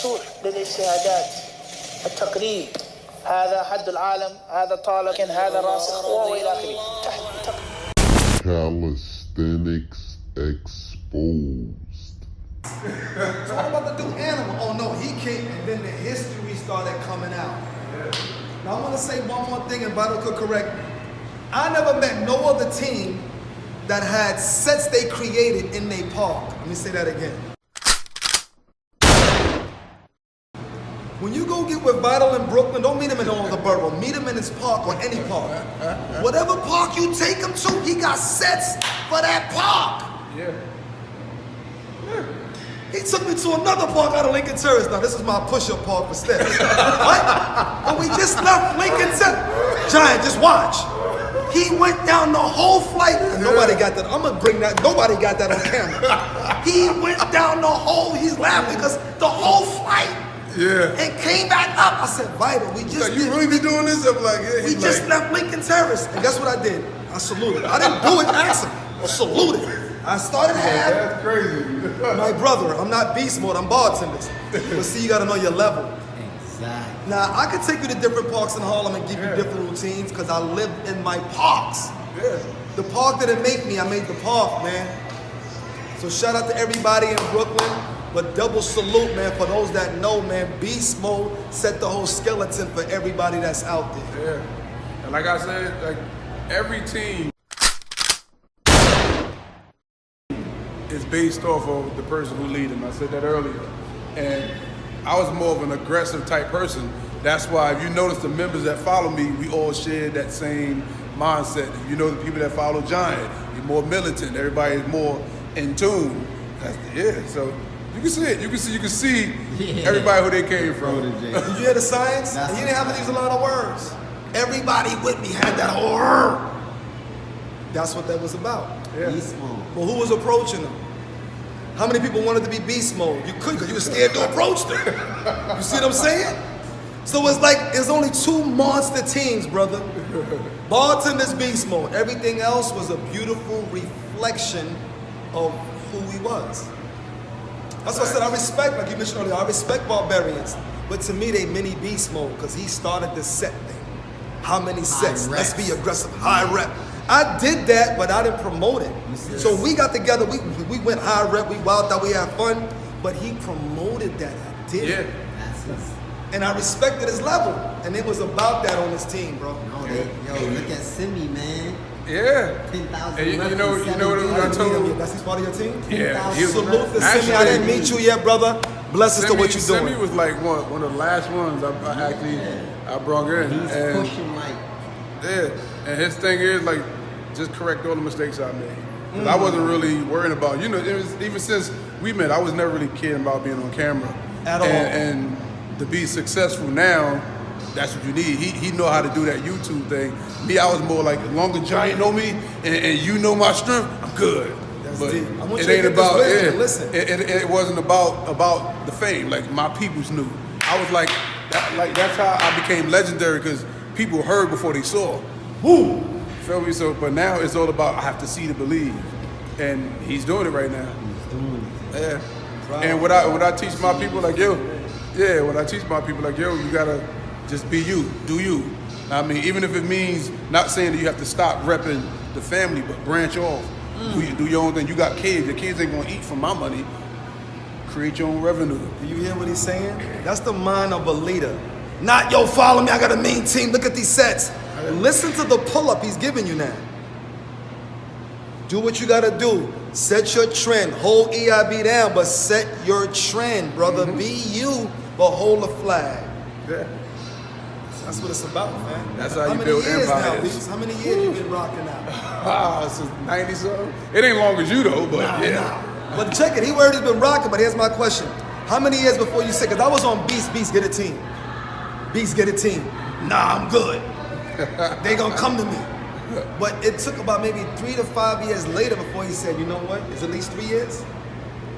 مفتوح لدي شهادات التقريب، هذا حد العالم، هذا طالب، هذا راسخ وإلى آخره. تحت Calisthenics exposed. So I'm about to do animal. Oh no, he came, and then the history started coming out. Now I want to say one more thing, and Vital could correct me. I never met no other team that had sets they created in their park. Let me say that again. When you go get with Vital in Brooklyn, don't meet him in all the borough. Meet him in his park or any park. Whatever park you take him to, he got sets for that park. Yeah. He took me to another park out of Lincoln Terrace. Now this is my push-up park for steps. Right? But we just left Lincoln Terrace. Giant, just watch. He went down the whole flight. And nobody got that. I'm gonna bring that. Nobody got that on camera. He went down the whole. He's laughing because the whole flight. Yeah. And came back up. I said, Vital, we just. Like, you really be doing this? I'm like, yeah. We just left Lincoln Terrace. And guess what I did? I saluted. I didn't do it. Ask him. I saluted. I started half. That's crazy. My brother, I'm not beast mode. I'm Bartendaz. But see, you gotta know your level. Exactly. Now, I could take you to different parks in Harlem and give you different routines because I lived in my parks. Yeah. The park didn't make me, I made the park, man. So shout out to everybody in Brooklyn, but double salute, man, for those that know, man, beast mode set the whole skeleton for everybody that's out there. Yeah. And like I said, like every team is based off of the person who lead them. I said that earlier. And I was more of an aggressive type person. That's why if you notice the members that follow me, we all share that same mindset. If you know the people that follow Giant, you're more militant. Everybody is more in tune. So you can see it. You can see everybody who they came from. Did you hear the science? And you didn't have to use a lot of words. Everybody with me had that whole. That's what that was about. Yeah. Beast mode. Well, who was approaching them? How many people wanted to be beast mode? You couldn't because you were scared to approach them. You see what I'm saying? So it's like, there's only two monster teams, brother. Bartendaz beast mode. Everything else was a beautiful reflection of who he was. That's why I said I respect, like you mentioned earlier, I respect barbarians. But to me, they mini beast mode because he started the set thing. How many sets? Let's be aggressive, high rep. I did that, but I didn't promote it. So we got together, we went high rep, we wilded out, we had fun, but he promoted that. I did. Yeah. That's his. And I respected his level. And it was about that on his team, bro. Yo, look at Simi, man. Yeah. 10,000 And you know what I told him? That's his part of your team? Yeah. Salute to Simi. I didn't meet you yet, brother. Blessings to what you're doing. Simi was like one of the last ones I brought in. He's pushing like. Yeah. And his thing is like, just correct all the mistakes I made. Because I wasn't really worrying about, it was, even since we met, I was never really kidding about being on camera. At all. And to be successful now, that's what you need. He know how to do that YouTube thing. Me, I was more like, as long as Giant know me and you know my strength, I'm good. That's but deep. I want it you to ain't get this about, wisdom. Listen. It wasn't about the fame. Like my peoples knew. I was like that's how I became legendary because people heard before they saw. Woo! Feel me? So, but now it's all about I have to see to believe, and he's doing it right now. He's doing it. Yeah. And what I teach my people like yo, you gotta just be you, do you. I mean, even if it means not saying that you have to stop repping the family, but branch off. Do your own thing. You got kids. Your kids ain't gonna eat from my money. Create your own revenue. Do you hear what he's saying? That's the mind of a leader. Not, yo, follow me, I got a mean team, look at these sets. Listen to the pull-up he's giving you now. Do what you gotta do. Set your trend. Hold EIB down, but set your trend, brother. Be you, but hold the flag. Yeah. That's what it's about, man. That's how you build empires. How many years you been rocking out? Since 90-something. It ain't long as you though, but yeah. But check it, he already been rocking, but here's my question. How many years before you said, because I was on Beast, get a team. Beast, get a team. Nah, I'm good. They gonna come to me. But it took about maybe 3 to 5 years later before he said, you know what? It's at least 3 years?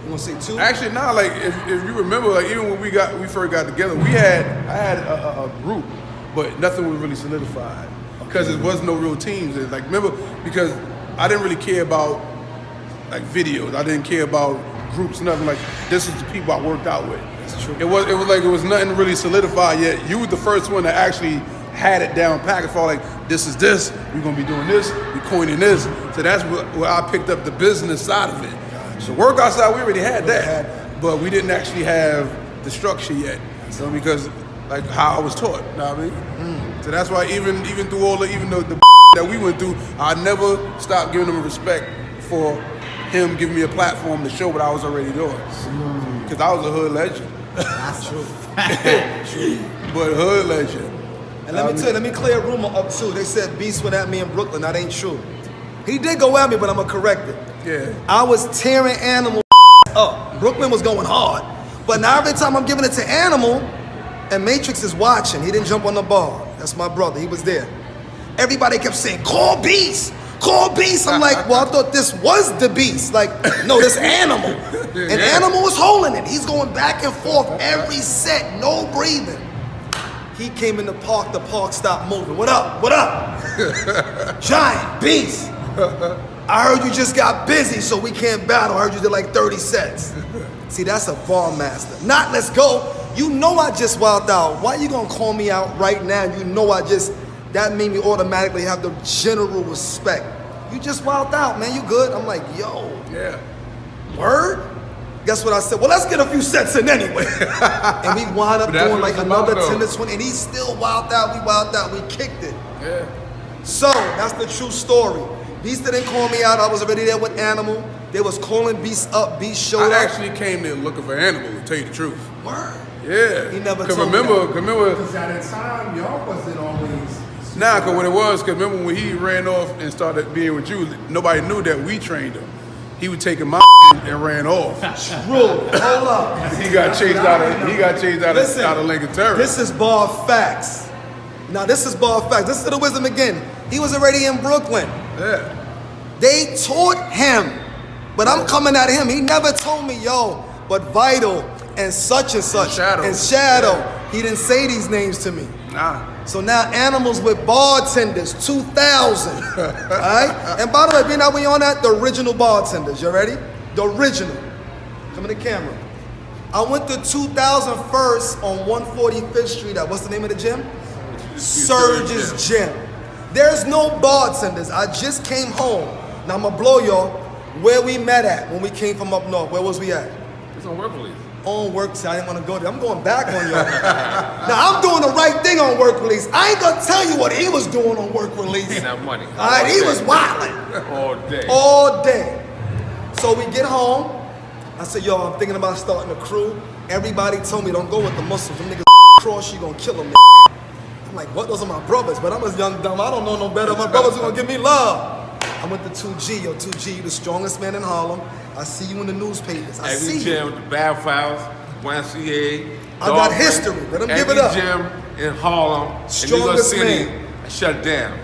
You gonna say 2? Actually, nah, like if you remember, like even when we first got together, I had a group, but nothing was really solidified. Because it wasn't no real teams. And like remember, because I didn't really care about like videos. I didn't care about groups, nothing like this is the people I worked out with. It was like it was nothing really solidified yet. You were the first one that actually had it down packed for like, this is this, we're gonna be doing this, we coining this. So that's where I picked up the business side of it. The workout side, we already had that, but we didn't actually have the structure yet. So because like how I was taught, you know what I mean? So that's why even through all the that we went through, I never stopped giving him respect for him giving me a platform to show what I was already doing. Because I was a hood legend. That's true. But hood legend. And let me tell you, let me clear a rumor up too. They said Beast went at me in Brooklyn. That ain't true. He did go at me, but I'm gonna correct it. Yeah. I was tearing Animal up. Brooklyn was going hard. But now every time I'm giving it to Animal, and Matrix is watching, he didn't jump on the bar. That's my brother, he was there. Everybody kept saying, call Beast, call Beast. I'm like, well, I thought this was the Beast. Like, no, this Animal. And Animal was holding it. He's going back and forth every set, no breathing. He came in the park stopped moving. What up, what up? Giant, Beast. I heard you just got busy, so we can't battle. I heard you did like 30 sets. See, that's a bar master. Not let's go. You know I just wilded out. Why you gonna call me out right now? You know that made me automatically have the general respect. You just wilded out, man, you good? I'm like, yo. Yeah. Word? Guess what I said? Well, let's get a few sets in anyway. And we wound up doing like another 10 to 20, and he still wilded out, we kicked it. Yeah. So, that's the true story. Beast didn't call me out, I was already there with Animal. They was calling Beast up, Beast showed up. I actually came there looking for Animal, to tell you the truth. Word? Yeah. He never Cause told me remember, that. Because at the time, y'all wasn't always... nah, because what it was, because remember when he ran off and started being with you, nobody knew that we trained him. He was taking my and ran off. True. Hold up. He got chased out of Lincoln Terrace. This is bar facts. Now this is bar facts. This is the wisdom again. He was already in Brooklyn. Yeah. They taught him, but I'm coming at him. He never told me, yo, but Vital and such and such and Shadow. Yeah. He didn't say these names to me. Nah. So now Animals with Bartendaz, 2000. All right? And by the way, being that we on that, the original Bartendaz. You ready? The original. Come in the camera. I went to 2000 first on 145th Street at, what's the name of the gym? Surge's Gym. There's no Bartendaz. I just came home. Now I'm gonna blow y'all where we met at when we came from up north. Where was we at? It's on work release. On work, see, I didn't want to go there. I'm going back on y'all. Now I'm doing the right thing on work release. I ain't gonna tell you what he was doing on work release. He didn't have money. All right, he was wilding. All day. All day. So we get home. I said, yo, I'm thinking about starting a crew. Everybody told me don't go with the Muslims. Them niggas cross, you gonna kill them. I'm like, what? Those are my brothers, but I'm a young dumb. I don't know no better. My brothers are gonna give me love. I went to 2G. Yo, 2G, you the strongest man in Harlem. I see you in the newspapers. I see Every you. gym with the bad files, YMCA. I got history. Let them give it up. Every gym in Harlem, in New York Strongest City, man. shut down.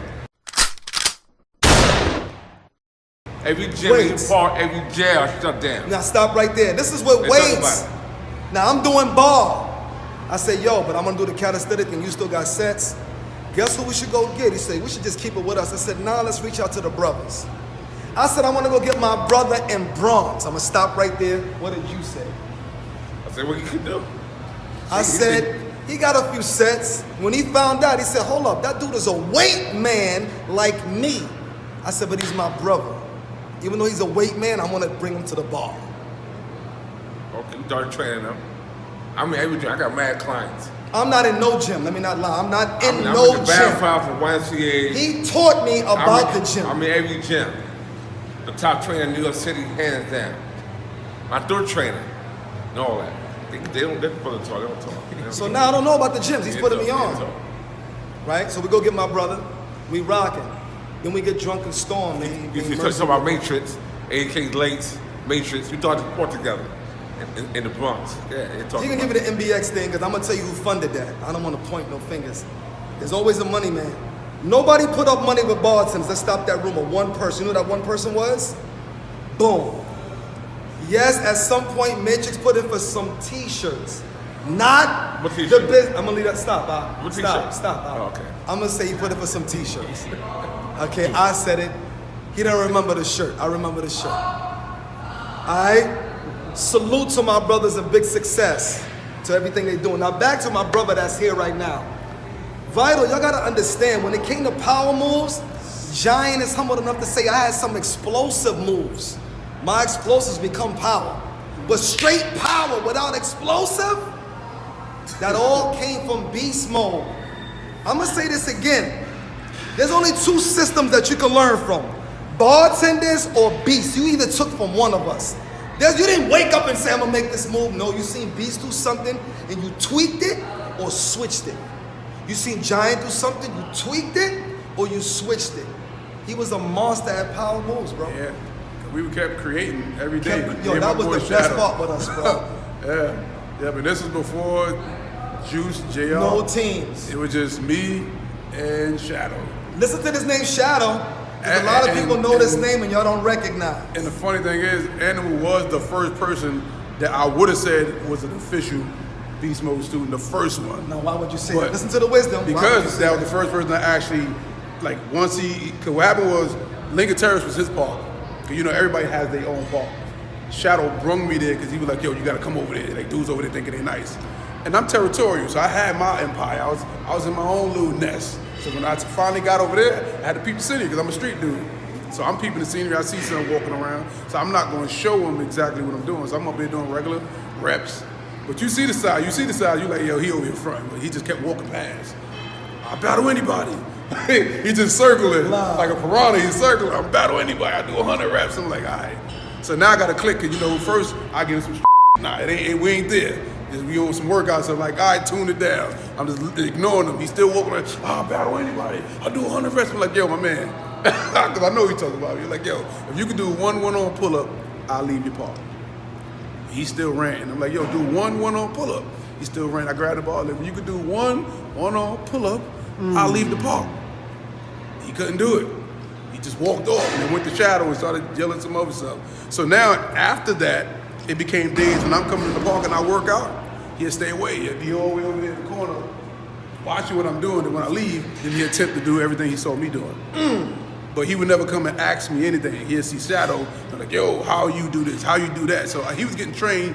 Every gym, Weights. every park, every jail shut down. Now stop right there. This is what Let's talk weights. about Now I'm doing bar. I said, yo, but I'm gonna do the calisthenics and you still got sets. Guess who we should go get? He said, we should just keep it with us. I said, nah, let's reach out to the brothers. I said, I wanna go get my brother in Bronx. I'm gonna stop right there. What did you say? I said, what you can do? I said, he got a few sets. When he found out, he said, hold up, that dude is a weight man like me. I said, but he's my brother. Even though he's a weight man, I wanna bring him to the bar. Okay, we started training them. I mean, every gym, I got mad clients. I'm not in no gym, let me not lie. I'm not in I'm no in the bad gym. file from YMCA. He taught me about the gym. I'm in every gym. The top trainer in New York City, hands down. My third trainer, and all that. They don't talk, they don't talk. So now I don't know about the gyms. He's They putting don't me talk, on. they don't talk. Right? So we go get my brother. We rocking. Then we get drunk and storm, man. You talk about Matrix, AK Lates, Matrix. We thought to sport together in the Bronx. Yeah, they talk You can about give me the NBX thing, because I'm going to tell you who funded that. I don't want to point no fingers. There's always a money man. Nobody put up money with Bartendaz. Let's stop that rumor. One person. You know who that one person was? Boom. Yes, at some point, Matrix put in for some t-shirts. Not What the t-shirt? business. I'm going to leave that. Stop. What Stop. t-shirt? Stop. Oh, okay. I'm going to say he put in for some t-shirts. Okay, I said it. He don't remember the shirt. I remember the shirt. All right? Salute to my brothers in big success. to everything they're doing. Now back to my brother that's here right now. Vital, y'all gotta understand, when it came to power moves, Giant is humble enough to say I had some explosive moves. My explosives become power. But straight power without explosive, that all came from beast mode. I'm gonna say this again. There's only two systems that you can learn from. Bartendaz or beast. You either took from one of us. You didn't wake up and say, I'm gonna make this move. No, you seen beast do something and you tweaked it or switched it. You seen Giant do something, you tweaked it or you switched it. He was a monster at power moves, bro. Yeah, we kept creating every day. Yo, that was the best part with us, bro. Yeah, but this was before Juice, JR. No teams. It was just me and Shadow. Listen to this name, Shadow. A lot of people know this name and y'all don't recognize. And the funny thing is, Animal was the first person that I would have said was an official Beast Mode student, the first one. Now, why would you say that? Listen to the wisdom. Because that was the first person that actually, like, once cause what happened was, Lincoln Terrace was his park. Cause you know, everybody has their own park. Shadow brung me there because he was like, yo, you gotta come over there. Like, dudes over there thinking they nice. And I'm territorial, so I had my empire. I was in my own little nest. So when I finally got over there, I had to peep the city because I'm a street dude. So I'm peeping the scenery, I see someone walking around. So I'm not gonna show them exactly what I'm doing. So I'm up there doing regular reps. But you see the side, you're like, yo, he over here front. But he just kept walking past. I battle anybody. He just circling like a piranha, he's circling. I battle anybody, I do 100 reps. I'm like, all right. So now I gotta click, cause you know, first I give him some nah, we ain't there. We on some workouts, so I'm like, all right, tune it down. I'm just ignoring him. He's still walking around, I'll battle anybody. I'll do 100 reps. I'm like, yo, my man. Cause I know he talking about me. Like, yo, if you can do one one-on pull-up, I'll leave your park. He still ran. I'm like, yo, do one one-on pull-up. He still ran. I grabbed the ball. Like, if you could do one one-on pull-up, I'll leave the park. He couldn't do it. He just walked off and then went to Shadow and started yelling some other stuff. So now, after that, it became days when I'm coming to the park and I work out, he'll stay away. He'll be all the way over there in the corner, watching what I'm doing. And when I leave, then he'll attempt to do everything he saw me doing. But he would never come and ask me anything. He'll see Shadow, and like, yo, how you do this? How you do that? So he was getting trained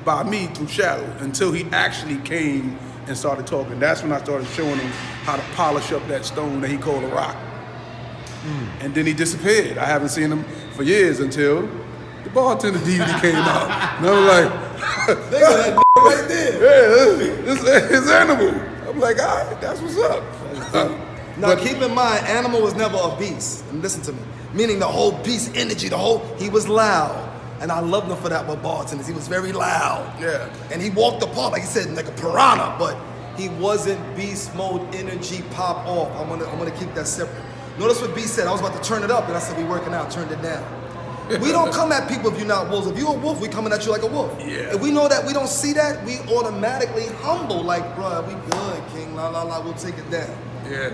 by me through Shadow until he actually came and started talking. That's when I started showing him how to polish up that stone that he called a rock. And then he disappeared. I haven't seen him for years until the Bartender DVD came out. And I was like, they got that right there. Yeah, this is Animal. I'm like, all right, that's what's up. Now keep in mind, Animal was never a beast. And listen to me. Meaning the whole beast energy, he was loud. And I loved him for that with Bartendaz. He was very loud. Yeah. And he walked apart, like he said, like a piranha, but he wasn't beast mode energy pop off. I'm gonna keep that separate. Notice what B said. I was about to turn it up, and I said, we working out, turned it down. We don't come at people if you're not wolves. If you're a wolf, we coming at you like a wolf. Yeah. If we know that we don't see that, we automatically humble, like, bruh, we good, king, la la la, we'll take it down. Yeah.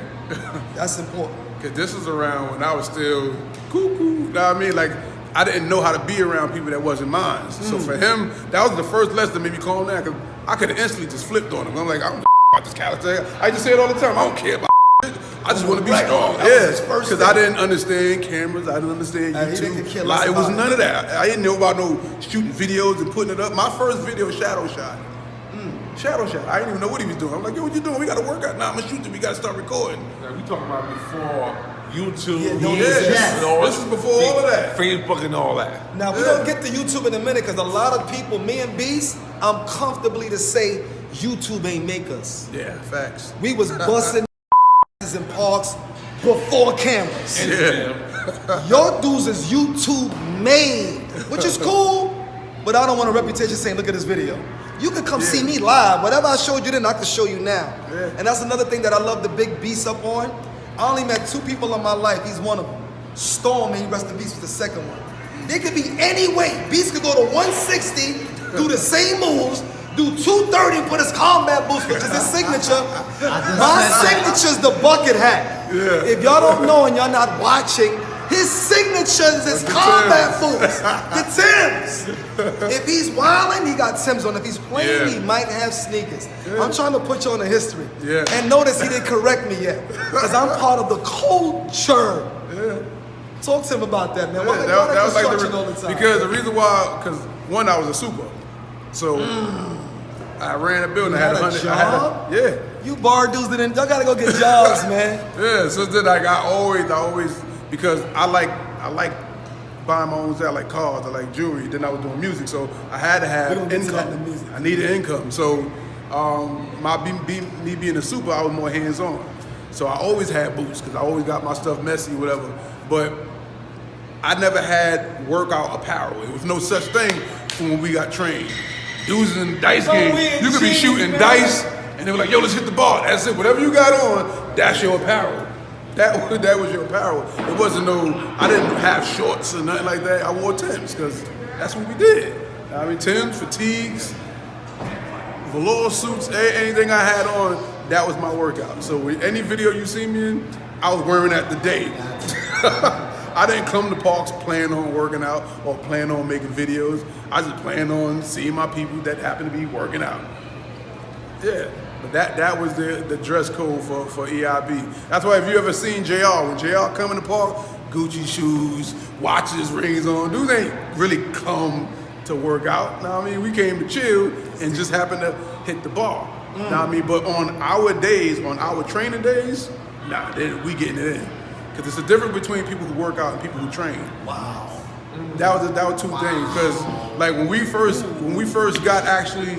That's important. Cause this was around when I was still cuckoo. You know what I mean? Like, I didn't know how to be around people that wasn't mine. So for him, that was the first lesson that made me calm down. Cause I could have instantly just flipped on him. I'm like, I don't about this calisthenics. I just say it all the time. I don't care about I just want to be strong. Yeah, because I didn't understand cameras. I didn't understand YouTube. Like, it was none of that. I didn't know about no shooting videos and putting it up. My first video was Shadow Shot. Shadow Shot. I didn't even know what he was doing. I'm like, yo, what you doing? We got to work out. Nah, I'm going to shoot it. We got to start recording. Now, we talking about before YouTube. This is before all of that. Facebook and all that. Now, we're going to get to YouTube in a minute because a lot of people, me and Beast, I'm comfortably to say YouTube ain't make us. Yeah, facts. We was busting in parks before cameras. Yeah. Your dudes is YouTube made, which is cool, but I don't want a reputation saying, look at this video. You can come see me live. Whatever I showed you then, I can show you now. Yeah. And that's another thing that I love the big Beast up on. I only met 2 people in my life. He's one of them. Storm, and he rest in peace, was the second one. There could be any weight. Beast could go to 160, do the same moves, do 230 and put his combat boots, which is his signature. My signature's the bucket hat. Yeah. If y'all don't know and y'all not watching, his signature is his combat boots, the Timbs. If he's wilding, he got Timbs on. If he's playing, he might have sneakers. I'm trying to put you on the history. And notice he didn't correct me yet, because I'm part of the culture. Talk to him about that, man. Why That was like all the time? because the reason why, because one, I was a super. So I ran a building. You I had had a 100. job? Yeah. You bar dudes didn't. Y'all gotta go get jobs, man. Yeah. So then, like, I always, because I like buying my own stuff. I like cars. I like jewelry. Then I was doing music, so I had to We have gonna get to that in the income. music. I needed income. So me being a super, I was more hands on. So I always had boots because I always got my stuff messy, whatever. But I never had workout apparel. It was no such thing from when we got trained. Dudes in dice games, you could be shooting dice, and they were like, "Yo, let's hit the ball." That's it. Whatever you got on, that's your apparel. That was your apparel. It wasn't no. I didn't have shorts or nothing like that. I wore Timbs because that's what we did. I mean, Timbs, fatigues, velour suits, anything I had on, that was my workout. So any video you see me in, I was wearing that the day. I didn't come to parks planning on working out or planning on making videos. I just planned on seeing my people that happen to be working out. Yeah, but that was the dress code for EIB. That's why if you ever seen JR, when JR come in the park, Gucci shoes, watches, rings on, dudes ain't really come to work out. Know what I mean? We came to chill and just happened to hit the bar. Know what I mean? But on our days, on our training days, nah, we getting it in. Because it's a difference between people who work out and people who train. Wow. That was two things. Because like when we first got actually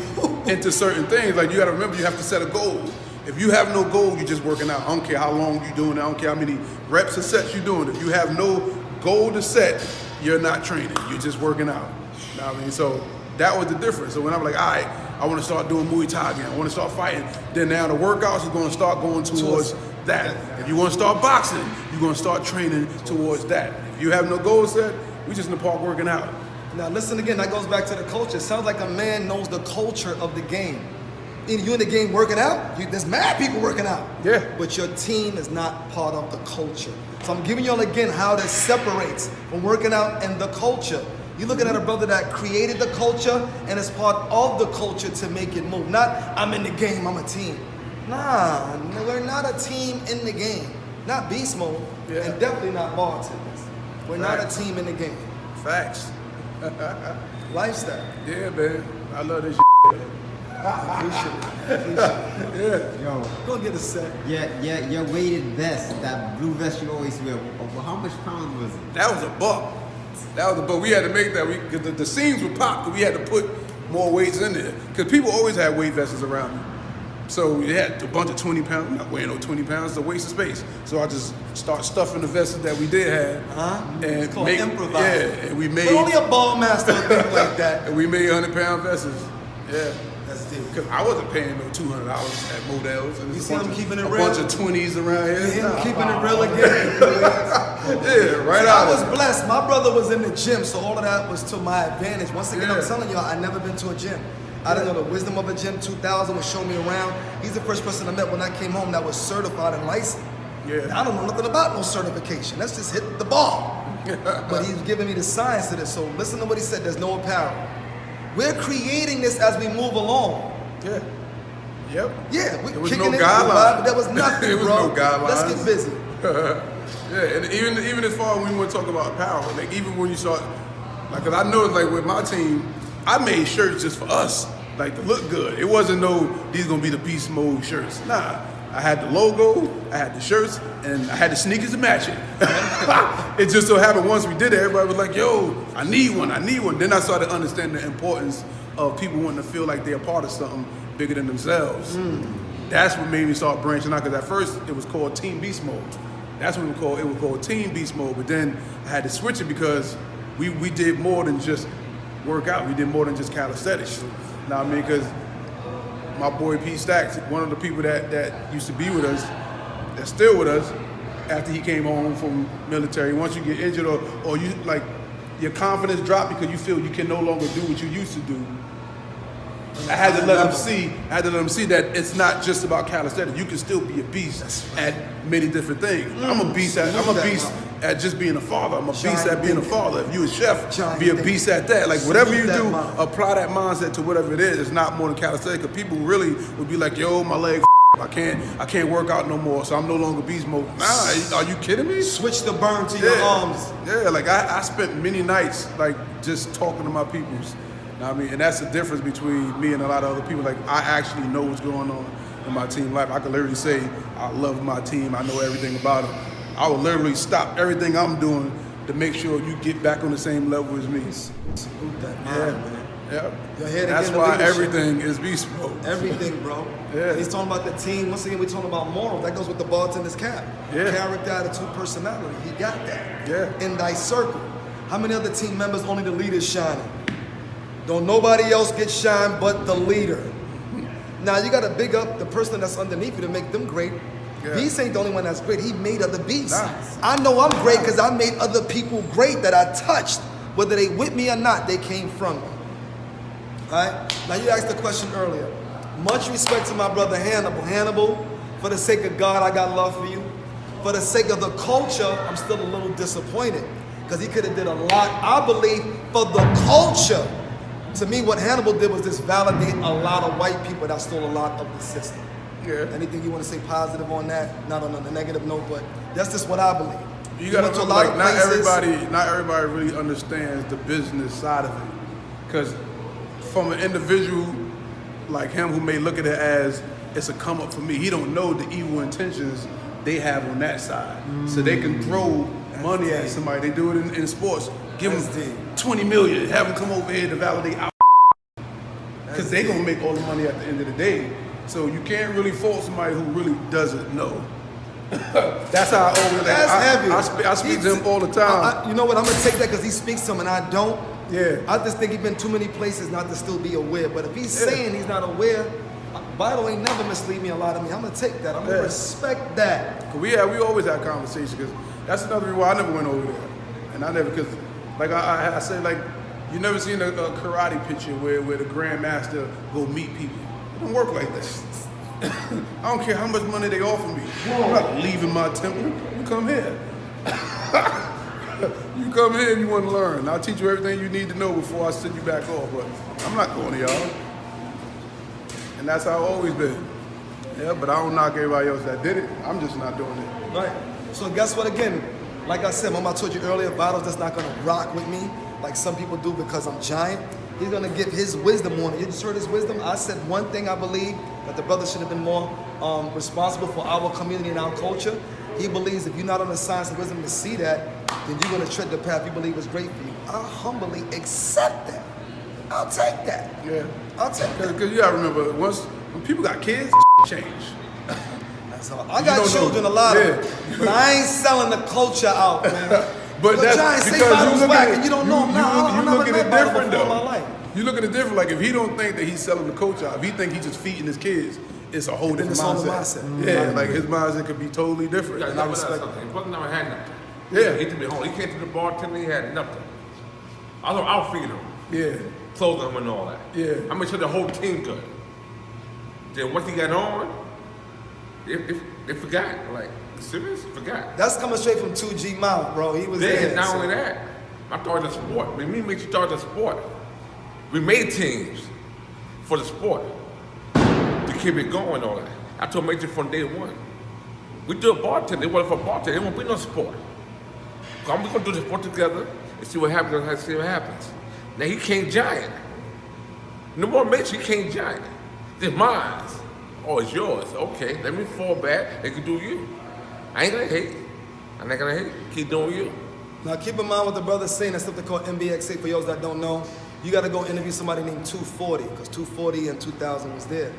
into certain things, like you got to remember, you have to set a goal. If you have no goal, you're just working out. I don't care how long you're doing it. I don't care how many reps or sets you're doing. If you have no goal to set, you're not training. You're just working out. You know what I mean? So that was the difference. So when I'm like, all right, I want to start doing Muay Thai again. I want to start fighting. Then now the workouts are going to start going towards that. If you want to start boxing, you're going to start training towards that. If you have no goal set, we just in the park working out. Now listen again, that goes back to the culture. It sounds like a man knows the culture of the game. You in the game working out, there's mad people working out. Yeah. But your team is not part of the culture. So I'm giving y'all again how this separates from working out and the culture. You're looking at a brother that created the culture and is part of the culture to make it move. Not, I'm in the game, I'm a team. Nah, we're not a team in the game. Not beast mode, and definitely not Bartendaz. We're not a team in the game. Facts. Lifestyle. Yeah, man. I love this Appreciate it. Yeah. Yo, Go get a set. yeah, your weighted vest, that blue vest you always wear. How much pounds was it? That was a buck. We had to make that. Because the seams would pop, because we had to put more weights in there. Because people always had weight vests around me. So you had a bunch of 20 pounds. I'm not weighing no 20 pounds. It's a waste of space. So I just start stuffing the vests that we did have. And It's called improvise. Yeah, and we made. But only a ball master would think like that. And we made 100-pound vests. Yeah. That's deep. Because I wasn't paying no $200 at Modell's. And You there's see a bunch him of- keeping it a real? bunch of 20s around here. Him Nah. keeping it real again. Yeah, right I out. was blessed. My brother was in the gym, so all of that was to my advantage. Once again, Yeah. I'm telling y'all, I never been to a gym. I didn't know the wisdom of a gym. 2000 was showing me around. He's the first person I met when I came home that was certified and licensed. Yeah. I don't know nothing about no certification. Let's just hit the ball. But he's giving me the science to this. So listen to what he said. There's no apparel. We're creating this as we move along. Yeah. Yep. Yeah, we There was kicking no it. guidelines. There was nothing, There was bro. no guidelines. Let's get busy. Yeah, and even as far as when we want to talk about power, like even when you start, like, cause I know like with my team, I made shirts just for us, like to look good. It wasn't no, these gonna be the beast mode shirts. Nah, I had the logo, I had the shirts, and I had the sneakers to match it. It just so happened once we did it, everybody was like, yo, I need one. Then I started understanding the importance of people wanting to feel like they're a part of something bigger than themselves. That's what made me start branching out, because at first it was called Team Beast Mode. That's what it was called Team Beast Mode. But then I had to switch it because we did more than just work out. We did more than just calisthenics. Now I mean, because my boy P Stacks, one of the people that used to be with us, that's still with us, after he came home from military, once you get injured or you like your confidence drop because you feel you can no longer do what you used to do. I had to let them see that it's not just about calisthenics. You can still be a beast at many different things. I'm a beast at just being a father. I'm a beast at being a father. If you a chef, be a beast at that. Like whatever you do, apply that mindset to whatever it is. It's not more than calisthenics. Because people really would be like, yo, my leg, I can't work out no more, so I'm no longer beast mode. Nah, are you kidding me? Switch the burn to your arms. Yeah, like I spent many nights like just talking to my peoples. Know what I mean? And that's the difference between me and a lot of other people. Like, I actually know what's going on in my team life. I can literally say, I love my team, I know everything about them. I will literally stop everything I'm doing to make sure you get back on the same level as me. Salute that man. Yeah. Your head That's again, why the leadership. everything is beast mode. Everything, bro. Yeah. He's talking about the team. Once again, we're talking about morals. That goes with the bartender's cap. Yeah. Character, attitude, personality. He got that. Yeah. In thy circle. How many other team members only the leader's shining? Don't nobody else get shine but the leader. Now you gotta big up the person that's underneath you to make them great. Yeah. Beast ain't the only one that's great. He made other beasts. Nice. I know I'm great because I made other people great that I touched. Whether they with me or not, they came from me. Alright? Now you asked the question earlier. Much respect to my brother Hannibal. Hannibal, for the sake of God, I got love for you. For the sake of the culture, I'm still a little disappointed. Because he could have did a lot, I believe, for the culture. To me, what Hannibal did was just validate a lot of white people that stole a lot of the system. Yeah. Anything you want to say positive on that? Not on a negative note, but that's just what I believe. You gotta went to look a lot like of not places. everybody really understands the business side of it. Because from an individual like him who may look at it as it's a come up for me, he don't know the evil intentions they have on that side. So they can throw money at somebody. They do it in sports. Give them 20 million, have them come over here to validate our because they gonna make all the money at the end of the day. So you can't really fault somebody who really doesn't know. That's how I always. That's heavy. I speak to him all the time. You know what? I'm gonna take that because he speaks to him and I don't. Yeah. I just think he's been too many places not to still be aware. But if he's saying he's not aware, Bible ain't never mislead me a lot of me. I'm gonna take that. I'm gonna respect that. We always have conversations because that's another reason why I never went over there, and I never because like I said like you never seen a karate picture where the grandmaster go meet people. It don't work like this. I don't care how much money they offer me. I'm not leaving my temple. You come here. You come here and you want to learn. I'll teach you everything you need to know before I send you back off. But I'm not going to y'all. And that's how I've always been. Yeah, but I don't knock everybody else that did it. I'm just not doing it. Right. So guess what? Again, like I said, Mama, I told you earlier, Vitals just not gonna rock with me like some people do because I'm giant. He's gonna give his wisdom on it. You just heard his wisdom. I said one thing I believe that the brother should have been more responsible for our community and our culture. He believes if you're not on the science and wisdom to see that, then you're gonna tread the path you believe is great for you. I humbly accept that. I'll take that. Yeah. I'll take that. Because you gotta remember, when people got kids, change. That's all. I got children, a lot of them. But I ain't selling the culture out, man. But that's giant say because Vitals you look whack at and you don't know him now. You look at it different in my though. life. You look at it different. Like if he don't think that he's selling the culture out, if he think he's just feeding his kids, it's a whole different it's all the mindset. mindset. Yeah, like his mindset could be totally different. Yeah, And I never respect something. it. His brother never had nothing. Yeah. He took me home. He came to the bartender, he had nothing. I'll feed him. Yeah. Clothe him and all that. Yeah. I made sure the whole team good. Then once he got on, they forgot. Like, serious? Forgot. That's coming straight from 2G mouth, bro. He was there. Then, not so- only that, I started a sport. We made you start a sport. We made teams for the sport to keep it going, all that. I told Major from day one. We do a bartender. It wasn't for bartender. It won't be no sport. I'm gonna do the sport together and see what happens. See what happens. Now he can't giant. No more Major. He can't giant. It's mine. Oh, it's yours. Okay, let me fall back. They can do you. I ain't gonna hate. I'm not gonna hate. Keep doing you. Now keep in mind what the brother's saying. That's something called NBXA. For those that don't know, you got to go interview somebody named 240 because 240 in 2000 was there.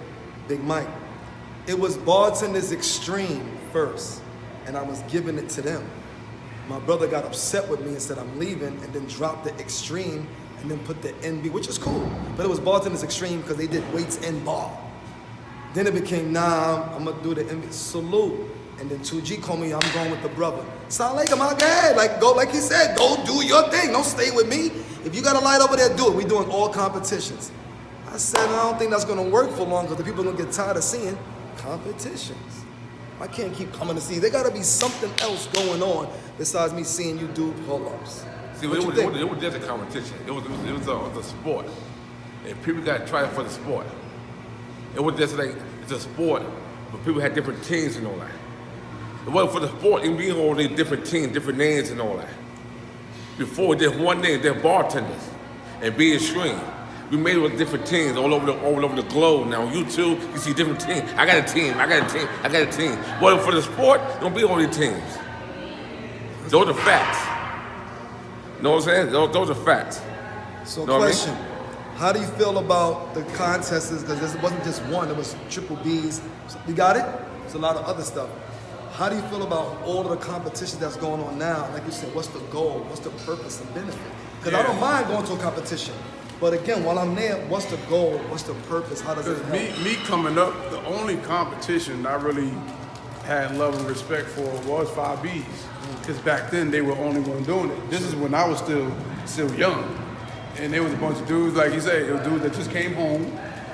Big Mike. It was Bartendaz Extreme first, and I was giving it to them. My brother got upset with me and said I'm leaving, and then dropped the Extreme and then put the NB, which is cool. But it was Bartendaz Extreme because they did weights and bar. Then it became, nah, I'm gonna do the NB. Salute. And then 2G called me, I'm going with the brother. Sound like I'm out there. Like, go, like he said, go do your thing. Don't stay with me. If you got a light over there, do it. We doing all competitions. I said, I don't think that's gonna work for long because the people are gonna get tired of seeing competitions. I can't keep coming to see. There gotta be something else going on besides me seeing you do pull-ups. See, it was just a competition. It was a sport. And people got to try it for the sport. It was just like, it's a sport, but people had different teams and all that. It wasn't for the sport, it being all these different teams, different names and all that. Before, there's one name, they're bartenders and be extreme. We made it with different teams all over the globe. Now on YouTube, you see different teams. I got a team. Well, for the sport, don't be all these teams. Those are facts. You know what I'm saying? Those are facts. So know question, how do you feel about the contests? Because it wasn't just one, it was triple Bs. You got it? It's a lot of other stuff. How do you feel about all of the competition that's going on now? Like you said, what's the goal? What's the purpose and benefit? Because I don't mind going to a competition. But again, while I'm there, what's the goal? What's the purpose? How does it help? Me coming up, the only competition I really had love and respect for was 5Bs. Because back then they were the only one doing it. This is when I was still young. And there was a bunch of dudes, like you said, it was dudes that just came home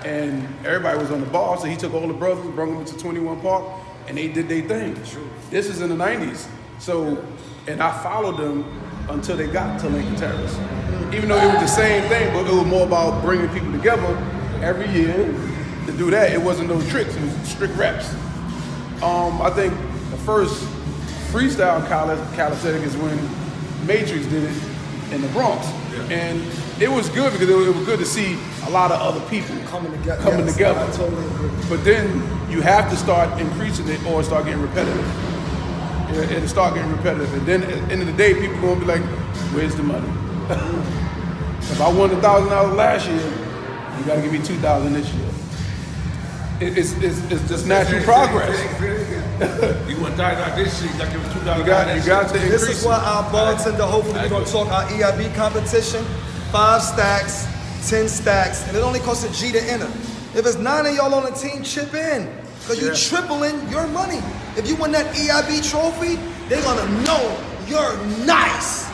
and everybody was on the ball. So he took all the brothers, brought them to 21 Park, and they did their thing. True. This is in the 90s. So, and I followed them until they got to Lincoln Terrace. Even though it was the same thing, but it was more about bringing people together every year to do that. It wasn't no tricks, it was strict reps. I think the first freestyle calisthenics is when Matrix did it in the Bronx. Yeah. And it was good because it was good to see a lot of other people coming together. I totally agree. But then you have to start increasing it or start getting repetitive. It'll start getting repetitive. And then at the end of the day, people gonna be like, where's the money? If I won $1,000 last year, you gotta give me $2,000 this year. It's just natural progress. You want $1,000 this year, you gotta give me $2,000. You got to increase. This is why our bartender, hopefully we're gonna talk our EIB competition, 5 stacks, 10 stacks, and it only costs a G to enter. If it's 9 of y'all on the team, chip in. Because you're tripling your money. If you win that EIB trophy, they're gonna know you're nice.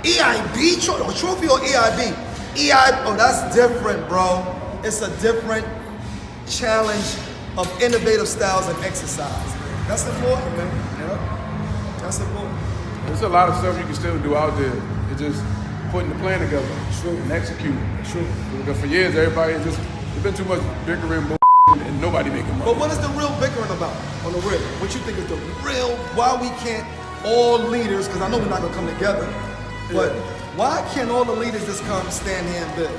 EIB trophy or EIB? Oh, that's different, bro. It's a different challenge of innovative styles and exercise. That's important, man. Yeah. That's important. There's a lot of stuff you can still do out there. It's just putting the plan together. True. And executing. True. Because for years, there's been too much bickering and nobody making money. But what is the real bickering about on the real? What you think is the real, why we can't all leaders, because I know we're not gonna come together, but why can't all the leaders just come stand here and build?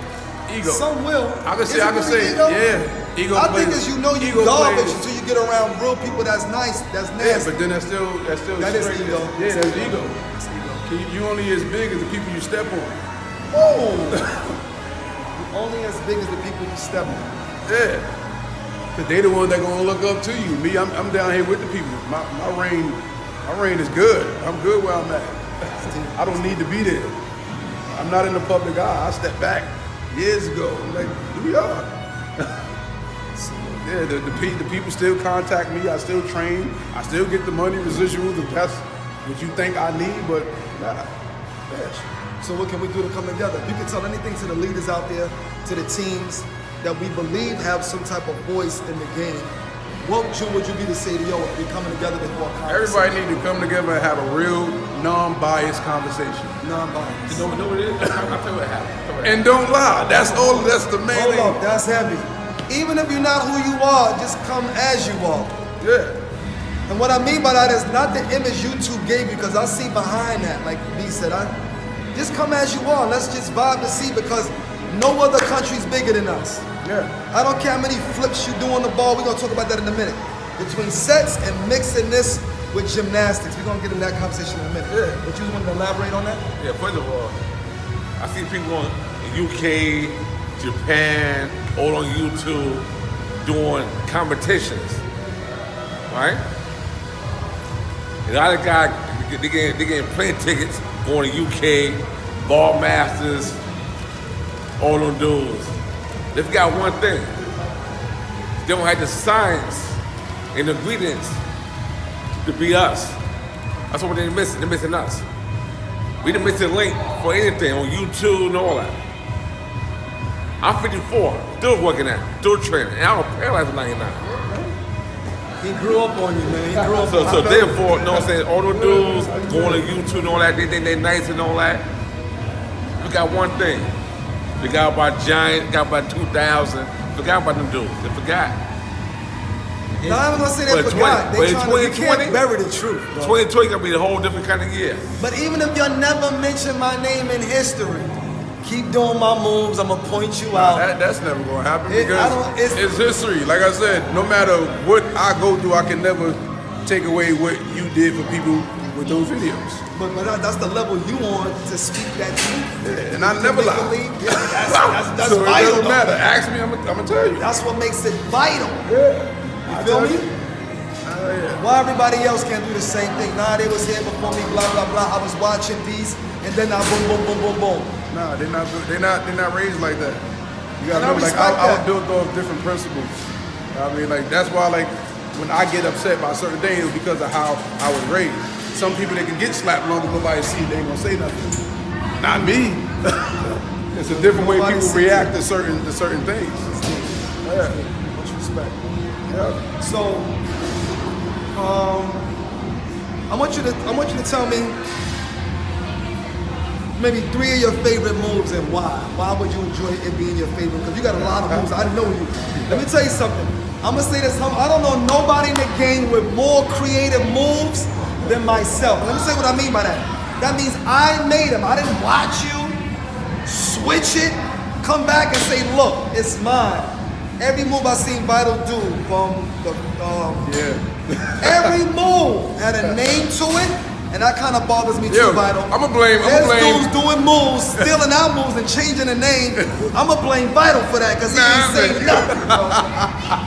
Ego. Some will. I can say, ego? yeah. Ego. I think as you know you garbage until you get around real people that's nice, that's nasty. Yeah, but then that's still that is ego. Yeah, that's ego. You only as big as the people you step on. Oh. You're only as big as the people you step on. Yeah. Cause they the ones that gonna look up to you. Me, I'm down here with the people. My reign is good. I'm good where I'm at. I don't need to be there. I'm not in the public eye. I stepped back years ago. I'm like, here we are. Yeah, the people still contact me. I still train. I still get the money, residuals, if that's what you think I need, but nah. So what can we do to come together? If you can tell anything to the leaders out there, to the teams that we believe have some type of voice in the game, what would you be to say to if we're coming together before a conversation? Everybody need to come together and have a real non-biased conversation. Non-biased. You know what it is? I'll tell you what happened. And don't lie. That's the main thing. Hold up, that's heavy. Even if you're not who you are, just come as you are. Yeah. And what I mean by that is not the image YouTube gave you, because I see behind that, like B said, just come as you are. Let's just vibe to see, because no other country's bigger than us. Yeah. I don't care how many flips you do on the ball. We're gonna talk about that in a minute. Between sets and mixing this with gymnastics, we're gonna get in that conversation in a minute. Yeah. But you want to elaborate on that? Yeah, first of all, I see people in UK, Japan, all on YouTube doing competitions, right? A lot of guys, they getting plane tickets, going to UK, Ball Masters, all them dudes. They got one thing. They don't have the science and the ingredients to be us. That's what they're missing. They're missing us. We didn't miss a link for anything on YouTube and all that. I'm 54, still working out, still training, and I was paralyzed at 99. He grew up on you, man. He grew up on you. So therefore, you know what I'm saying, all the dudes going to YouTube and all that, they think they nice and all that. We got one thing. They got about Giant, got about 2,000. Forgot about them dudes. They forgot. No, I'm gonna say they forgot. But in 2020, can't bury the truth. 2020 gonna be a whole different kind of year. But even if y'all never mention my name in history, Keep doing my moves. I'm gonna point you out. That's never gonna happen I because don't- it's history. Like I said, no matter what I go through, I can never take away what you did for people with those videos. But that's the level you on to speak that truth. Yeah, and I never lie. Yeah, that's So it vital. doesn't though. matter. Ask me, I'm gonna tell you. That's what makes it vital. Yeah. You feel me? Yeah. Why everybody else can't do the same thing? Nah, they was here before me, blah blah blah. I was watching these, and then I boom boom boom boom boom. Nah, they're not raised like that. You gotta And I know, like respect I was that. built off different principles. I mean, like that's why, like when I get upset by certain things, it's because of how I was raised. Some people they can get slapped long as nobody see, they ain't gonna say nothing. Not me. It's a different way Nobody people sees react to certain things. Yeah. Much respect. Yeah. So, I want you to tell me maybe 3 of your favorite moves and why. Why would you enjoy it being your favorite? Because you got a lot of moves. I know you. Let me tell you something. I'm gonna say this. I don't know nobody in the game with more creative moves than myself. Let me say what I mean by that. That means I made them. I didn't watch you switch it, come back and say, look, it's mine. Every move I seen Vital do from the every move had a name to it, and that kind of bothers me too, Vital. I'm gonna blame. There's dudes doing moves, stealing our moves and changing the name. I'm gonna blame Vital for that because he ain't saying nothing, bro.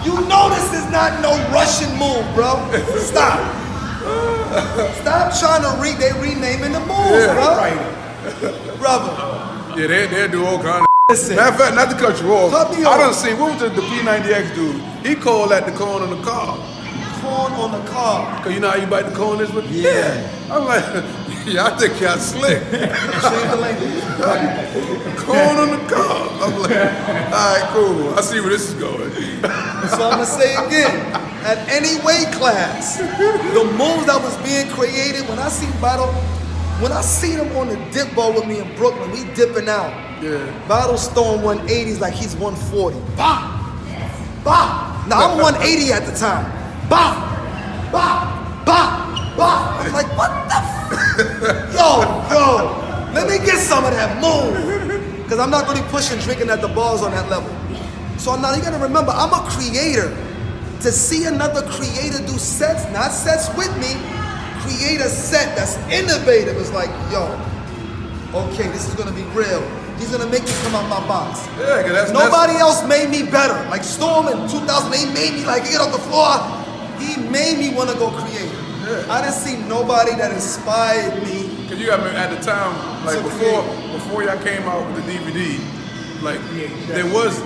You know this is not no Russian move, bro. Stop. Stop trying to they renaming the moves, bro. Brother. Yeah, they'll do all kind of. Listen. Matter of fact, not to cut you off. Cut me I off. done seen, what was the P90X dude? He called that the corn on the car. Corn on the car. Cause you know how you bite the corn this way? Yeah. I'm like, yeah, I think y'all slick. Change the language. Corn on the car. I'm like, all right, cool. I see where this is going. So I'm gonna say again, at any weight class, the moves that was being created, when I see Vital, when I see him on the dip ball with me in Brooklyn, we dipping out. Yeah. Vital's throwing 180s like he's 140. Bah! Bah! Now I'm 180 at the time. Bah! Bah! Bah! Bah! I'm like, what the Yo, let me get some of that move. Because I'm not really pushing drinking at the bars on that level. So now you gotta remember, I'm a creator. To see another creator do sets, not sets with me, create a set that's innovative. It's like, yo, okay, this is gonna be real. He's gonna make me come out my box. Yeah, cause Nobody else made me better. Like Storm in 2008 made me like get off the floor. He made me wanna go create. Yeah. I didn't see nobody that inspired me. Cause you got me at the time, like before y'all came out with the DVD, like there was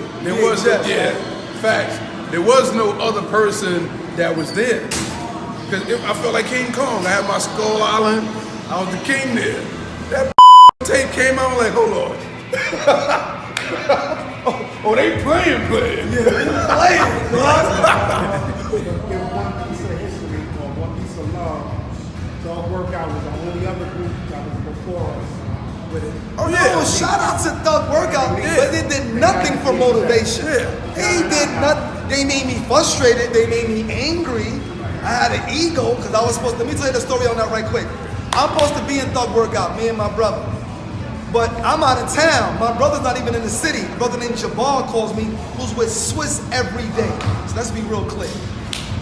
facts. There was no other person that was there. Cause I felt like King Kong. I had my Skull Island. I was the king there. That tape came out, I'm like, hold on. oh, they playing. Yeah, playing, bro. Give one piece of history or one piece of love. Dog Workout was the only other group that was before us with it. Oh yeah. No, shout out to Thug Workout, but they did nothing for motivation. They did nothing. They made me frustrated. They made me angry. I had an ego because I was supposed to. Let me tell you the story on that right quick. I'm supposed to be in Thug Workout, me and my brother. But I'm out of town. My brother's not even in the city. A brother named Jabbar calls me, who's with Swiss every day. So let's be real clear.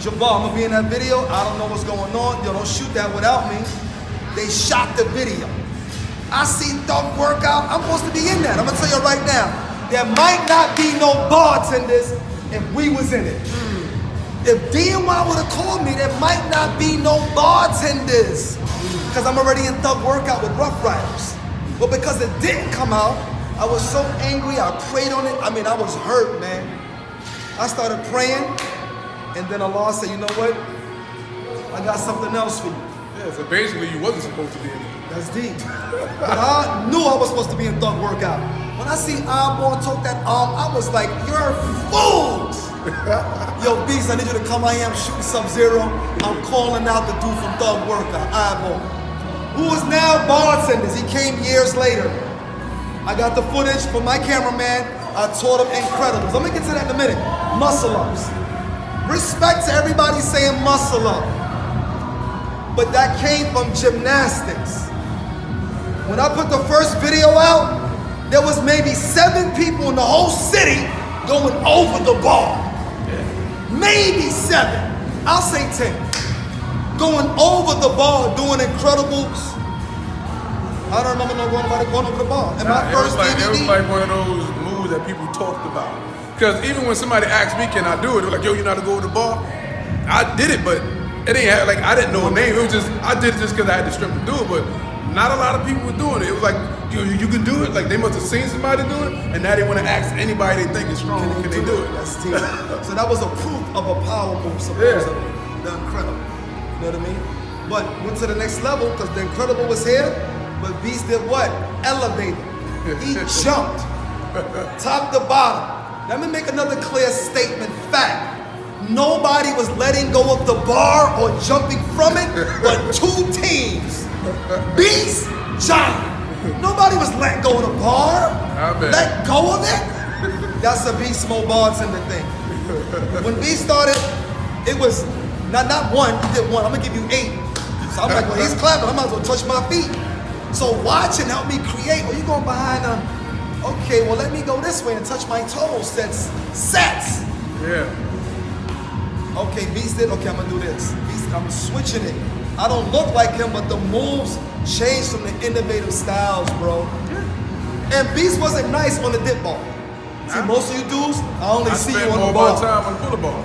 Jabbar, I'm gonna be in that video. I don't know what's going on. Yo, don't shoot that without me. They shot the video. I see Thug Workout. I'm supposed to be in that. I'm gonna tell you right now. There might not be no bartenders if we was in it. If DNY would have called me, there might not be no bartenders. Because I'm already in Thug Workout with Rough Riders. But because it didn't come out, I was so angry, I prayed on it. I mean, I was hurt, man. I started praying, and then Allah said, you know what? I got something else for you. Yeah, so basically you wasn't supposed to be in it. That's deep. But I knew I was supposed to be in Thug Workout. When I see Eyeball talk that arm, I was like, you're fools. Yo, Beast, I need you to come. I am shooting Sub-Zero. I'm calling out the dude from Thug Workout, Eyeball, who is now Bartendaz. He came years later. I got the footage from my cameraman. I taught him Incredibles. I'm gonna get to that in a minute. Muscle ups. Respect to everybody saying muscle up. But that came from gymnastics. When I put the first video out, there was maybe 7 people in the whole city going over the bar. Maybe 7. I'll say 10. Going over the bar, doing incredibles. I don't remember nobody going over the bar. And my first DVD, it was like one of those moves that people talked about. Because even when somebody asked me, can I do it? They're like, yo, you know how to go over the bar? I did it, but it ain't like I didn't know a name. It was just, I did it just because I had the strength to do it. But not a lot of people were doing it. It was like, you can do it. Like they must have seen somebody do it, and now they want to ask anybody they think is strong, can they do it? That's team. So that was a proof of a power move, supposedly. The incredible. You know what I mean? But went to the next level because the incredible was here, but Beast did what? Elevated. He jumped. Top to bottom. Let me make another clear statement. Fact. Nobody was letting go of the bar or jumping from it, but 2 teams. Beast, Giant. Nobody was letting go of the bar. Let go of it? That's a Beast Mode bartender thing. When Beast started, it was not one, he did 1. I'm gonna give you 8. So I'm like, well, he's clapping, I might as well touch my feet. So watch and help me create. Well, you going behind them? Okay, well, let me go this way and touch my toes. That's sets. Yeah. Okay, Beast did, okay, I'm gonna do this. Beast, I'm switching it. I don't look like him, but the moves changed from the innovative styles, bro. And Beast wasn't nice on the dip ball. See, most of you dudes, I only see you on the ball. I spent more time on the pull ball.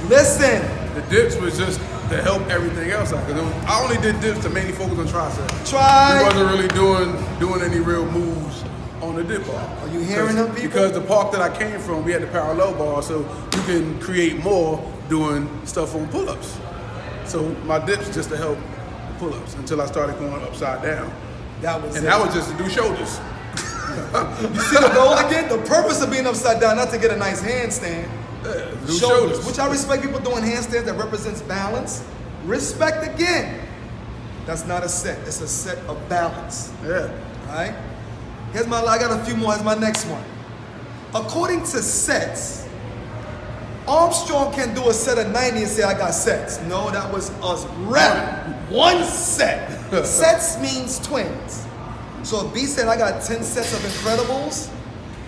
Listen. The dips was just to help everything else out. Because I only did dips to mainly focus on triceps. Try. We wasn't really doing any real moves on the dip ball. Are you hearing them people? Because the park that I came from, we had the parallel bar, so you can create more doing stuff on pull-ups. So my dips just to help the pull-ups until I started going upside down. That was just to do shoulders. You see the goal again? The purpose of being upside down, not to get a nice handstand. Do shoulders. Which I respect people doing handstands that represents balance. Respect again. That's not a set. It's a set of balance. Yeah. All right? I got a few more. Here's my next one. According to sets, Armstrong can do a set of 90 and say, I got sets. No, that was us rep. 1 set. Sets means twins. So if B said, I got 10 sets of Incredibles,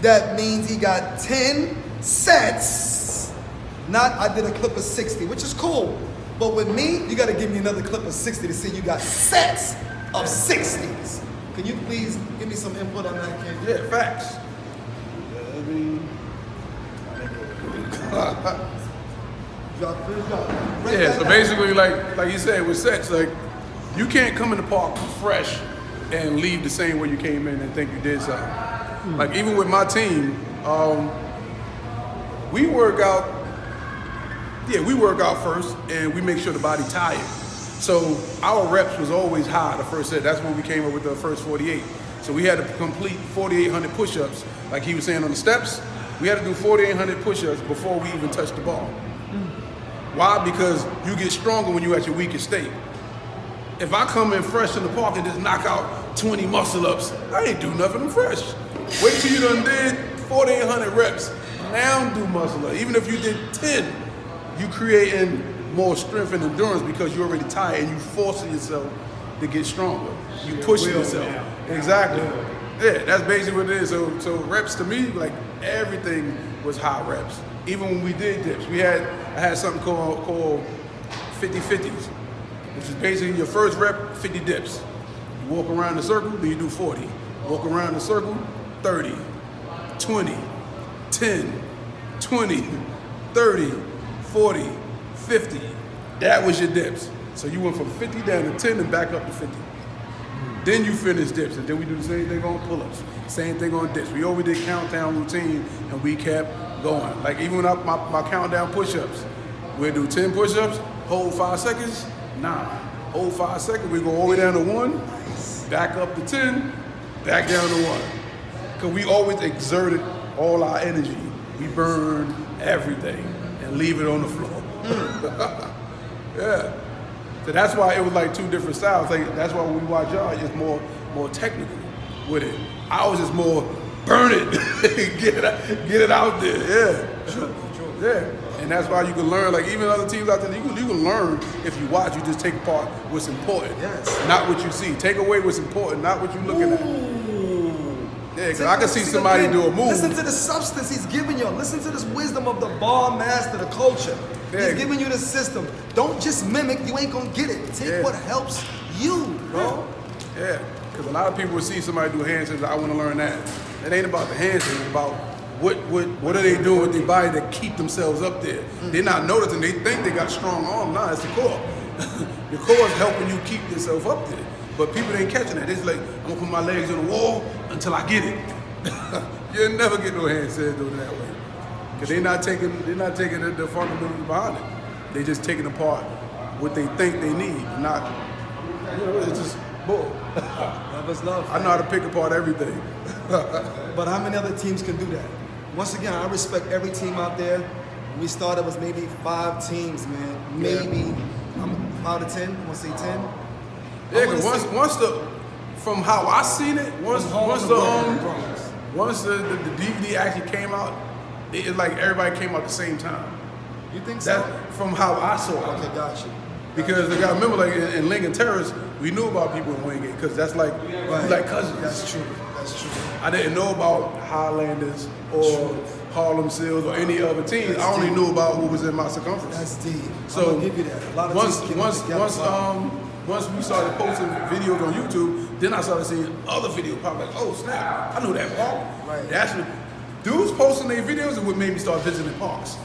that means he got 10 sets. Not, I did a clip of 60, which is cool. But with me, you got to give me another clip of 60 to say you got sets of 60s. Can you please give me some input on that, Ken? Yeah, facts. Yeah, so basically, like you said, with sets, like you can't come in the park fresh and leave the same way you came in and think you did something. Like even with my team, we work out first and we make sure the body tired. So our reps was always high the first set. That's when we came up with the first 48. So we had to complete 4,800 push-ups. Like he was saying on the steps, we had to do 4,800 push-ups before we even touched the ball. Why? Because you get stronger when you're at your weakest state. If I come in fresh in the park and just knock out 20 muscle-ups, I ain't do nothing, I'm fresh. Wait till you done did 4,800 reps. Now do muscle-up. Even if you did 10, you creating more strength and endurance because you're already tired and you forcing yourself to get stronger. You pushing yourself. Exactly. Yeah, that's basically what it is. So reps to me, like everything was high reps. Even when we did dips, I had something called 50-50s, which is basically your first rep, 50 dips. You walk around the circle, then you do 40. Walk around the circle, 30, 20, 10, 20, 30, 40, 50. That was your dips. So you went from 50 down to 10 and back up to 50. Then you finish dips, and then we do the same thing on pull-ups, same thing on dips. We always did countdown routine, and we kept going. Like even when my countdown push-ups, we'll do 10 push-ups, hold 5 seconds, 9. Hold 5 seconds, we go all the way down to 1, back up to 10, back down to 1. Because we always exerted all our energy. We burned everything and leave it on the floor. Yeah. So that's why it was like 2 different styles. Like that's why when we watch y'all, it's more technical with it. I was just more burn it, get it out there. Yeah. Sure. Yeah. And that's why you can learn. Like even other teams out there, you can learn if you watch. You just take apart what's important, yes, not what you see. Take away what's important, not what you're looking at. Yeah, because I can see somebody do a move. Listen to the substance he's giving you. Listen to this wisdom of the bar master, the culture. Yeah. He's giving you the system. Don't just mimic, you ain't gonna get it. Take what helps you, bro. Yeah, because a lot of people will see somebody do handstands, I want to learn that. It ain't about the handstands, it's about what are they doing with their body to keep themselves up there. They're not noticing, they think they got strong arms. Nah, it's the core. The core is helping you keep yourself up there. But people ain't catching that. It's like, I'm gonna put my legs on the wall until I get it. You'll never get no handstands doing it that way. Because they're not taking the fundamentals behind it. They just taking apart what they think they need, not, it's just bull. Love is love. I know how to pick apart everything. But how many other teams can do that? Once again, I respect every team out there. When we started, was maybe 5 teams, man. Maybe, I'm 5 to 10, I'm gonna say 10. Yeah, because once from how I seen it, once the DVD actually came out, it's like everybody came out at the same time. You think so? That, from how I saw it. Okay, got you. Because I gotta remember, like in Lincoln Terrace, we knew about people in Wingate because that's like like cousins. That's true. That's true. I didn't know about Highlanders or Harlem Seals or any other teams. I only knew about what was in my circumference. That's deep. So I'm gonna give you that. A lot of once we started posting videos on YouTube, then I started seeing other videos pop like, oh snap, I know that park. Right. That's what dudes posting their videos is what made me start visiting parks,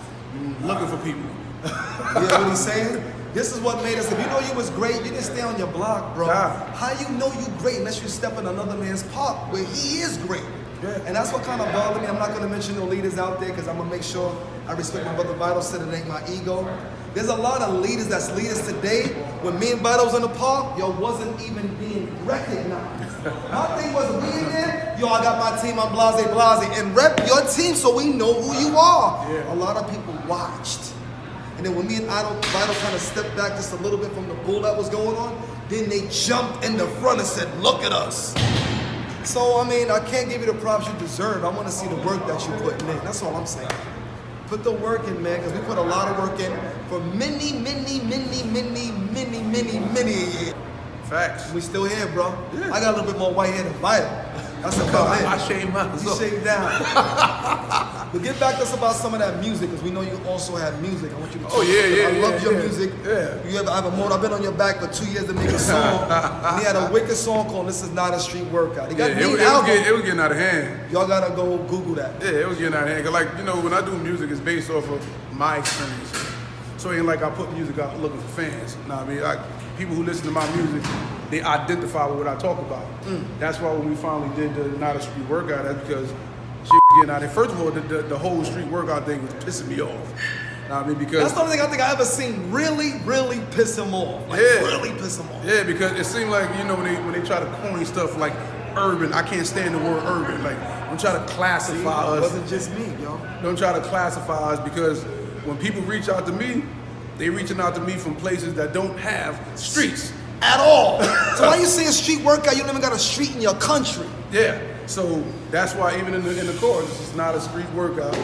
looking for people. You hear what he's saying? This is what made us, if you know you was great, you didn't stay on your block, bro. Nah. How you know you great unless you step in another man's park where he is great? Yeah. And that's what kind of bothered me. I'm not gonna mention no leaders out there because I'm gonna make sure I respect my brother Vital said it ain't my ego. There's a lot of leaders that's leaders today. When me and Vital was in the park, yo, wasn't even being recognized. My thing was, we in there, yo, I got my team, I'm blase, and rep your team so we know who you are. Yeah. A lot of people watched. And then when me and Vital kind of stepped back just a little bit from the bull that was going on, then they jumped in the front and said, look at us. So, I mean, I can't give you the props you deserve. I want to see the work that you're putting in. That's all I'm saying. Put the work in, man, because we put a lot of work in for many years. Facts. We still here, bro. Yeah. I got a little bit more white hair than Vital. That's about it. I shaved mine. You shaved down. But get back to us about some of that music, because we know you also have music. I want you to talk. I love your music. Yeah. You ever have a motor? I've been on your back for 2 years to make a song. And he had a wicked song called "This Is Not a Street Workout." He got it was getting out of hand. Y'all gotta go Google that. Yeah, it was getting out of hand. Cause like, you know, when I do music, it's based off of my experience. So it ain't like I put music out looking for fans. You know what I mean? Like, people who listen to my music, they identify with what I talk about. That's why when we finally did the Not a Street Workout, that's because shit getting out there. First of all, the whole street workout thing was pissing me off. You know what I mean? Because that's the only thing I think I ever seen really piss him off. Like, really piss him off. Yeah, because it seemed like, you know, when they try to coin stuff like urban, I can't stand the word urban. Like, don't try to classify us. It wasn't just me, yo. Don't try to classify us, because when people reach out to me, they reaching out to me from places that don't have streets at all. So why you saying street workout? You don't even got a street in your country. Yeah. So that's why even in the chorus, this is not a street workout.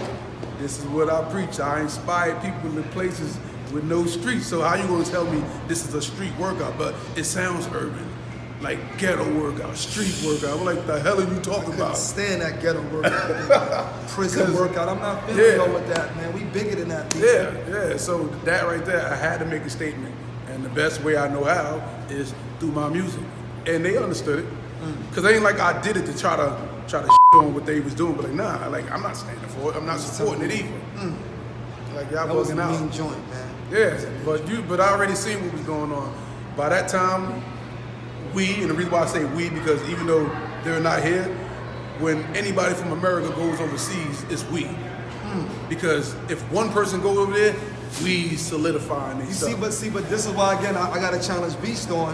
This is what I preach. I inspire people in places with no streets. So how you gonna tell me this is a street workout? But it sounds urban, like ghetto workout, street workout. I'm like, the hell are you talking about? Stand that ghetto workout, prison workout. I'm not feeling go with that, man. We bigger than that. People. Yeah. So that right there, I had to make a statement, and the best way I know how is through my music, and they understood it. Cause they ain't like I did it to try to shit on what they was doing, but like, nah, like I'm not standing for it. I'm not supporting it either. Like y'all that was a out. mean joint, man. Yeah, but I already seen what was going on. By that time, and the reason why I say we, because even though they're not here, when anybody from America goes overseas, it's we. Because if one person goes over there, we solidifying these stuff. But this is why, again, I got to challenge Beast on.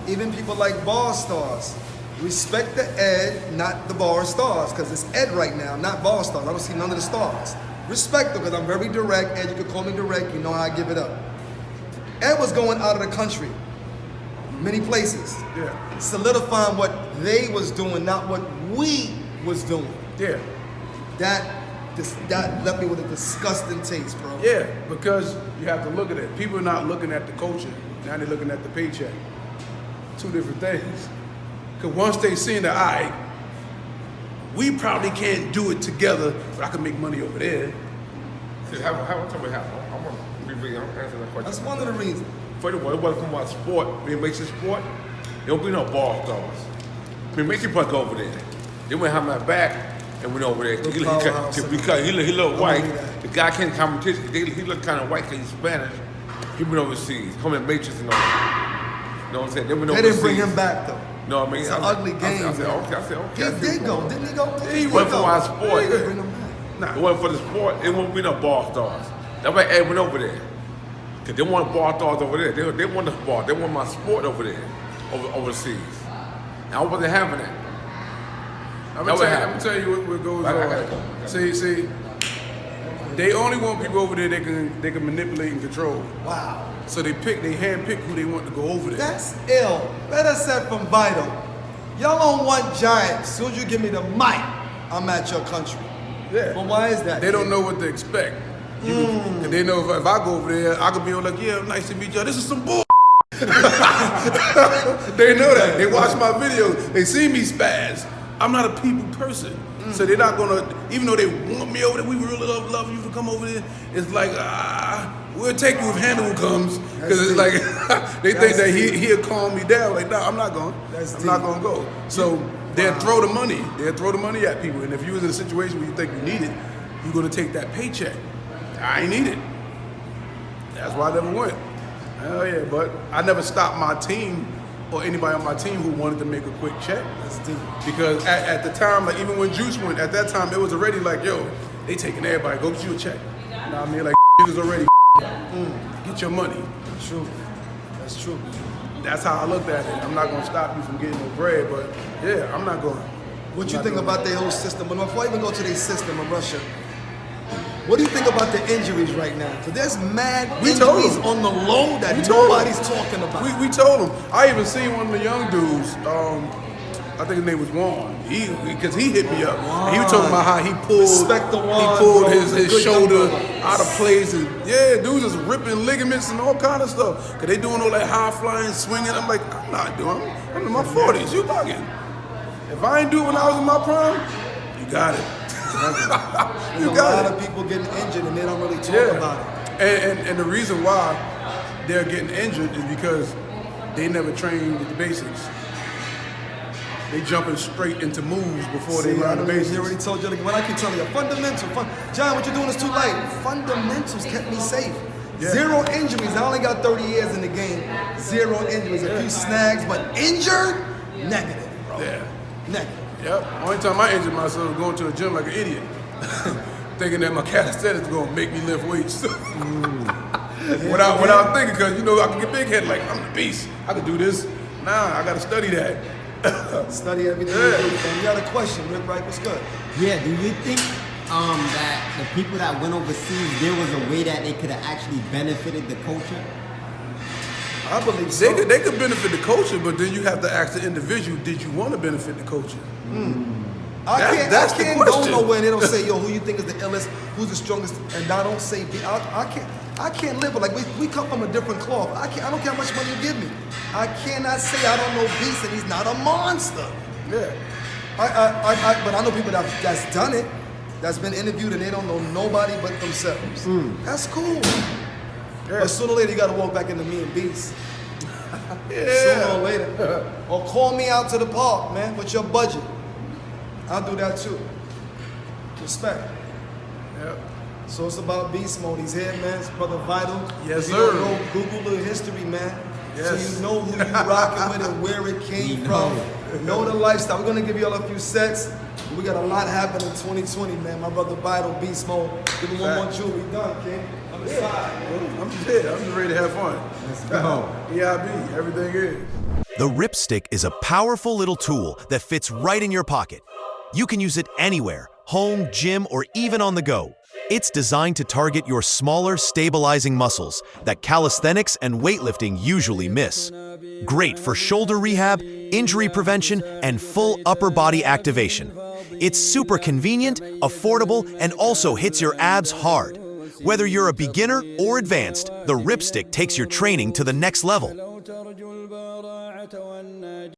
Even people like BARZ stars. Respect the Ed, not the BARZ stars, because it's Ed right now, not BARZ stars. I don't see none of the stars. Respect them, because I'm very direct. Ed, you can call me direct. You know how I give it up. Ed was going out of the country, many places. Yeah. Solidifying what they was doing, not what we was doing. Yeah. That left me with a disgusting taste, bro. Yeah, because you have to look at it. People are not looking at the culture. Now they're looking at the paycheck. Two different things. Because once they seen that, all right, we probably can't do it together, but I can make money over there. See, how tell me how? I'm gonna be real. I'm answering that question. That's one of the reasons. First of all, it wasn't about sport. When it makes it sport, there don't be no ball stars. When it makes you put go over there. They went behind my back and went over there. Because he look white. The guy can't competition. He look kind of white because he's Spanish. He went overseas. Home in Matrix and all that. You know what I'm saying? They went overseas. They didn't bring him back though. No, I mean, It's an ugly game. I said, okay. He did go, didn't he go? He went for our sport. He didn't bring him back. It wasn't for the sport. It won't be no ball stars. That's why Ed went over there. Because they want ball stars over there. They want the ball. They want my sport over there, overseas. And I wasn't having that. I'm gonna tell you what goes on. See, they only want people over there they can manipulate and control. Wow. So they handpick who they want to go over there. That's ill. Better said from Vital. Y'all don't want giants. As soon as you give me the mic, I'm at your country. Yeah. But why is that? They don't know what to expect. And they know if I go over there, I could be like, yeah, nice to meet y'all. This is some bull. They know that. They watch my videos. They see me spaz. I'm not a people person. So they're not gonna, even though they want me over there, we really love you to come over there. It's like, we'll take you if Hannibal comes. Because it's like, they think that he'll calm me down. Like, no, I'm not going. I'm not going to go. So they'll throw the money. They'll throw the money at people. And if you was in a situation where you think you need it, you're going to take that paycheck. I ain't need it. That's why I never went. Hell yeah, but I never stopped my team or anybody on my team who wanted to make a quick check. That's deep. Because at the time, like even when Juice went, at that time, it was already like, yo, they taking everybody, go get you a check. You know what I mean? Like, is already get your money. True. That's true. That's how I looked at it. I'm not going to stop you from getting no bread, but yeah, I'm not going. What you think about their whole system? But before I even go to their system in Russia, what do you think about the injuries right now? Because there's mad injuries on the low that nobody's talking about. We told him. I even seen one of the young dudes. I think his name was Juan. Because he hit me up. And he was talking about how he pulled. Respect the Juan, he pulled bro. his shoulder out of place. And yeah, dudes is ripping ligaments and all kind of stuff. Because they doing all that high flying, swinging. I'm like, I'm not doing. I'm in my 40s. You bugging. If I ain't do it when I was in my prime, you got it. There's a lot of people getting injured and they don't really talk about it. And the reason why they're getting injured is because they never trained the basics. They jumping straight into moves before they learn the basics. He already told you, like, when I keep telling you, John, what you're doing is too light. Fundamentals kept me safe. Yeah. 0 injuries. I only got 30 years in the game. 0 injuries. A few snags, but injured? Negative, bro. Yeah. Negative. Yep. Only time I injured myself was going to the gym like an idiot. Thinking that my calisthenics is gonna make me lift weights. Without thinking, because you know I can get big head like I'm the beast. I can do this. Nah, I gotta study that. Study everything you do. And you got a question, Rick, right? What's good? Yeah, do you think that the people that went overseas, there was a way that they could have actually benefited the culture? I believe so. They could benefit the culture, but then you have to ask the individual, did you want to benefit the culture? I can't go nowhere and they don't say, yo, who you think is the illest, who's the strongest, and I don't say, I can't live it. Like we come from a different cloth. I don't care how much money you give me. I cannot say I don't know Beast and he's not a monster. Yeah. But I know people that's done it, that's been interviewed and they don't know nobody but themselves. That's cool. Yeah. But sooner or later you gotta walk back into me and Beast. Sooner or later. Or call me out to the park, man, with your budget. I'll do that too. Respect. Yep. So it's about beast mode. He's here, man. It's Brother Vital. Yes, if you sir. Don't know, Google the history, man. Yes. So you know who you rocking with and where it came from. Know the lifestyle. We're gonna give you all a few sets. We got a lot happening in 2020, man. My brother Vital, beast mode. Give him one more jewel. We done, King. I'm excited. I'm just ready to have fun. Let's go. EIB, everything is. The Ripstick is a powerful little tool that fits right in your pocket. You can use it anywhere, home, gym, or even on the go. It's designed to target your smaller, stabilizing muscles that calisthenics and weightlifting usually miss. Great for shoulder rehab, injury prevention, and full upper body activation. It's super convenient, affordable, and also hits your abs hard. Whether you're a beginner or advanced, the Ripstick takes your training to the next level.